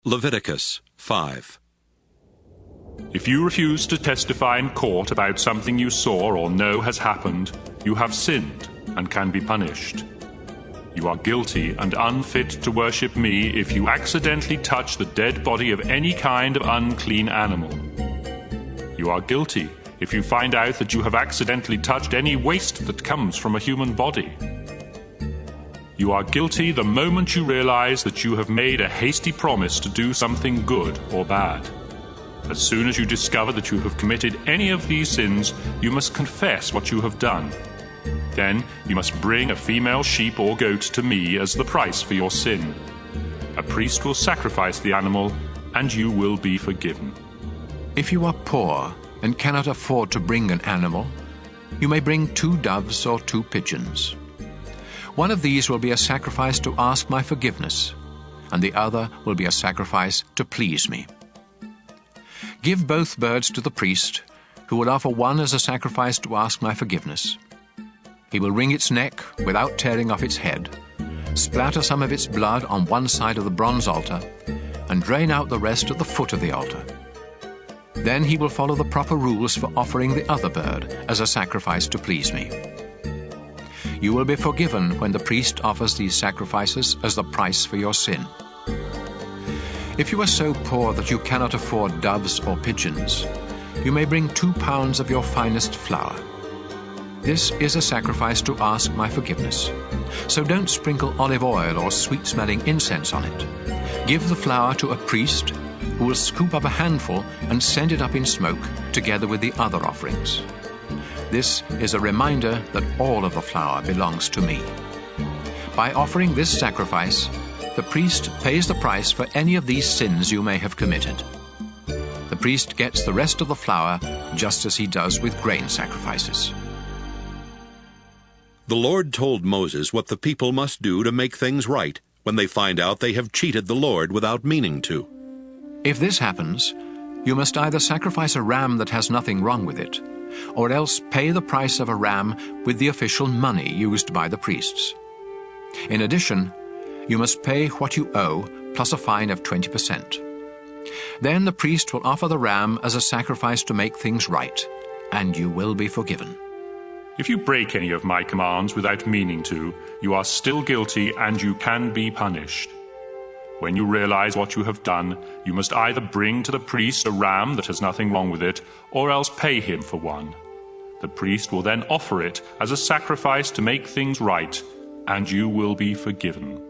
Leviticus 5. If you refuse to testify in court about something you saw or know has happened, you have sinned and can be punished. You are guilty and unfit to worship me if you accidentally touch the dead body of any kind of unclean animal. You are guilty if you find out that you have accidentally touched any waste that comes from a human body. You are guilty the moment you realize that you have made a hasty promise to do something good or bad. As soon as you discover that you have committed any of these sins, you must confess what you have done. Then you must bring a female sheep or goat to me as the price for your sin. A priest will sacrifice the animal, and you will be forgiven. If you are poor and cannot afford to bring an animal, you may bring 2 doves or 2 pigeons. One of these will be a sacrifice to ask my forgiveness, and the other will be a sacrifice to please me. Give both birds to the priest, who will offer one as a sacrifice to ask my forgiveness. He will wring its neck without tearing off its head, splatter some of its blood on one side of the bronze altar, and drain out the rest at the foot of the altar. Then he will follow the proper rules for offering the other bird as a sacrifice to please me. You will be forgiven when the priest offers these sacrifices as the price for your sin. If you are so poor that you cannot afford doves or pigeons, you may bring 2 pounds of your finest flour. This is a sacrifice to ask my forgiveness. So don't sprinkle olive oil or sweet-smelling incense on it. Give the flour to a priest who will scoop up a handful and send it up in smoke together with the other offerings. This is a reminder that all of the flour belongs to me. By offering this sacrifice, the priest pays the price for any of these sins you may have committed. The priest gets the rest of the flour just as he does with grain sacrifices. The Lord told Moses what the people must do to make things right when they find out they have cheated the Lord without meaning to. If this happens, you must either sacrifice a ram that has nothing wrong with it, or else pay the price of a ram with the official money used by the priests. In addition, you must pay what you owe plus a fine of 20%. Then the priest will offer the ram as a sacrifice to make things right, and you will be forgiven. If you break any of my commands without meaning to, you are still guilty and you can be punished. When you realize what you have done, you must either bring to the priest a ram that has nothing wrong with it, or else pay him for one. The priest will then offer it as a sacrifice to make things right, and you will be forgiven.